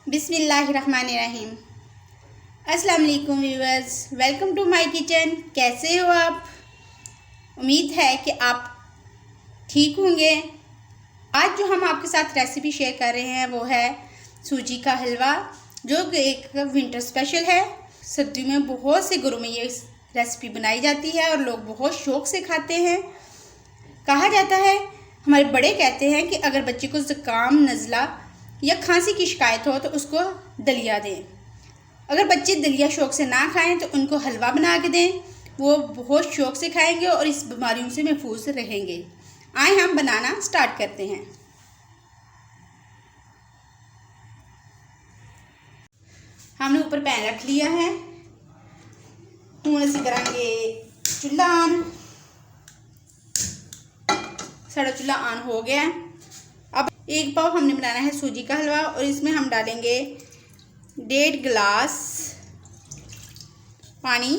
बिस्मिल्लाहिर्रहमानिर्रहीम। अस्सलाम वालेकुम viewers, welcome to my kitchen. कैसे हो आप? उम्मीद है कि आप ठीक होंगे। आज जो हम आपके साथ रेसिपी शेयर कर रहे हैं वो है सूजी का हलवा, जो कि एक विंटर स्पेशल है। सर्दियों में बहुत से घरों में ये रेसिपी बनाई जाती है और लोग बहुत शौक़ से खाते हैं। कहा जाता है, हमारे बड़े कहते हैं कि अगर बच्चे को ज़ुकाम, नज़ला या खांसी की शिकायत हो तो उसको दलिया दें। अगर बच्चे दलिया शौक़ से ना खाएं तो उनको हलवा बना के दें, वो बहुत शौक़ से खाएंगे और इस बीमारियों से महफूज रहेंगे। आए हम बनाना स्टार्ट करते हैं। हमने ऊपर पैन रख लिया है। हूँ असी करांगे चूल्हा ऑन। साढ़ा चूल्हा ऑन हो गया है। अब एक पाव हमने बनाना है सूजी का हलवा और इसमें हम डालेंगे 1.5 गिलास पानी,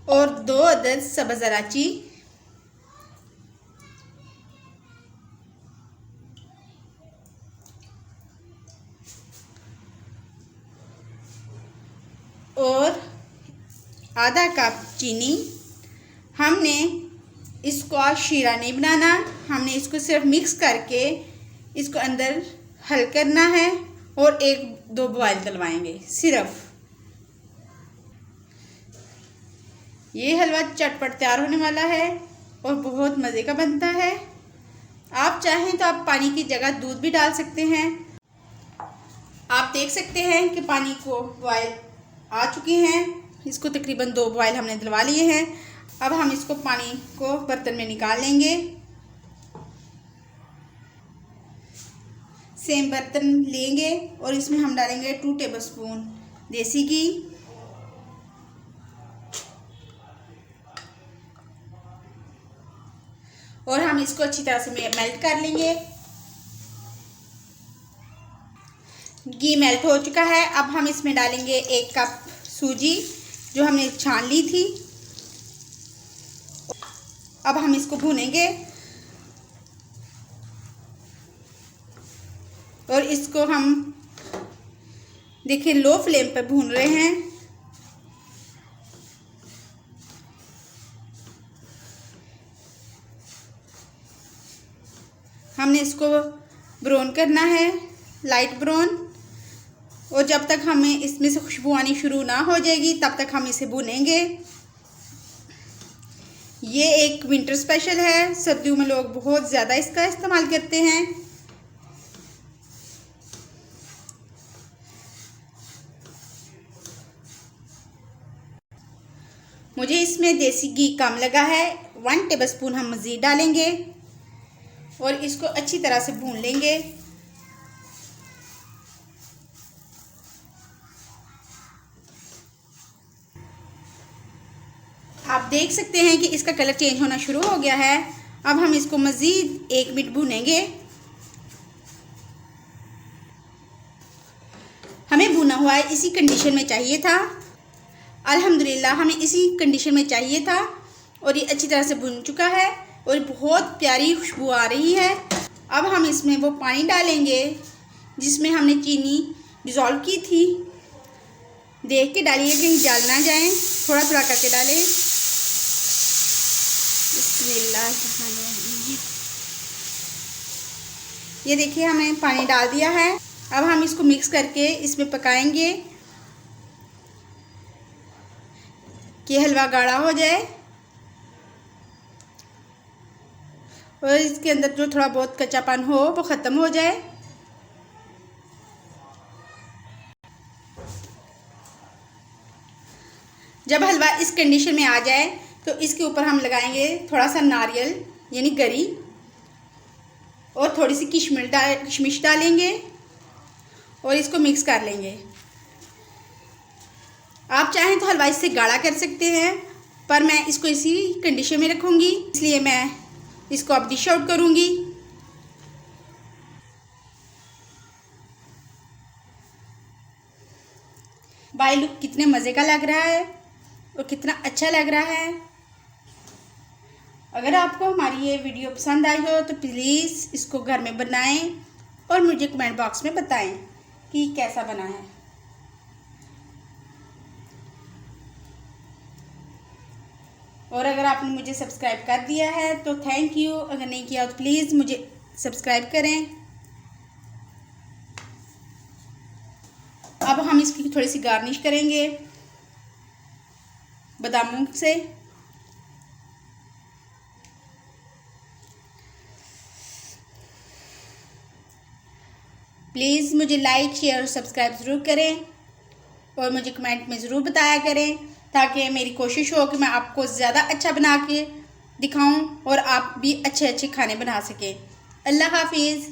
और 2 अदद सब्ज़ इलायची, और आधा कप चीनी। हमने इसको आज शीरा नहीं बनाना, हमने इसको सिर्फ मिक्स करके इसको अंदर हल करना है और 1-2 बॉयल दिलवाएंगे सिर्फ। ये हलवा चटपट तैयार होने वाला है और बहुत मज़े का बनता है। आप चाहें तो आप पानी की जगह दूध भी डाल सकते हैं। आप देख सकते हैं कि पानी को बॉयल आ चुके हैं। इसको तकरीबन 2 बॉयल हमने दिलवा लिए हैं। अब हम इसको पानी को बर्तन में निकाल लेंगे। सेम बर्तन लेंगे और इसमें हम डालेंगे 2 टेबलस्पून देसी घी, और हम इसको अच्छी तरह से मेल्ट कर लेंगे। घी मेल्ट हो चुका है। अब हम इसमें डालेंगे 1 कप सूजी जो हमने छान ली थी। अब हम इसको भूनेंगे और इसको हम देखिए लो फ्लेम पर भून रहे हैं। हमने इसको ब्राउन करना है, लाइट ब्राउन, और जब तक हमें इसमें से खुशबू आनी शुरू ना हो जाएगी तब तक हम इसे भूनेंगे। ये एक विंटर स्पेशल है। सर्दियों में लोग बहुत ज़्यादा इसका इस्तेमाल करते हैं। मुझे इसमें देसी घी कम लगा है। 1 टेबलस्पून हम मज़ीद डालेंगे और इसको अच्छी तरह से भून लेंगे। आप देख सकते हैं कि इसका कलर चेंज होना शुरू हो गया है। अब हम इसको मज़ीद 1 मिनट भूनेंगे। हमें भुना हुआ है इसी कंडीशन में चाहिए था। अल्हम्दुलिल्लाह हमें इसी कंडीशन में चाहिए था और ये अच्छी तरह से भुन चुका है और बहुत प्यारी खुशबू आ रही है। अब हम इसमें वो पानी डालेंगे जिसमें हमने चीनी डिज़ोल्व की थी। देख के डालिए कहीं जल ना जाए, थोड़ा थोड़ा करके डालें। ये देखिए हमने पानी डाल दिया है। अब हम इसको मिक्स करके इसमें पकाएंगे कि हलवा गाढ़ा हो जाए और इसके अंदर जो थोड़ा बहुत कच्चापन हो वो ख़त्म हो जाए। जब हलवा इस कंडीशन में आ जाए तो इसके ऊपर हम लगाएंगे थोड़ा सा नारियल यानी गरी और थोड़ी सी किशमिश डालेंगे और इसको मिक्स कर लेंगे। आप चाहें तो हलवा इससे गाढ़ा कर सकते हैं, पर मैं इसको इसी कंडीशन में रखूँगी, इसलिए मैं इसको अब डिश आउट करूँगी। बाय लुक कितने मज़े का लग रहा है और कितना अच्छा लग रहा है। अगर आपको हमारी ये वीडियो पसंद आई हो तो प्लीज़ इसको घर में बनाएं और मुझे कमेंट बॉक्स में बताएं कि कैसा बना है। और अगर आपने मुझे सब्सक्राइब कर दिया है तो थैंक यू, अगर नहीं किया तो प्लीज़ मुझे सब्सक्राइब करें। अब हम इसकी थोड़ी सी गार्निश करेंगे बादामों से। प्लीज़ मुझे लाइक शेयर और सब्सक्राइब ज़रूर करें और मुझे कमेंट में ज़रूर बताया करें ताकि मेरी कोशिश हो कि मैं आपको ज़्यादा अच्छा बना के दिखाऊं और आप भी अच्छे अच्छे खाने बना सकें। अल्लाह हाफिज़।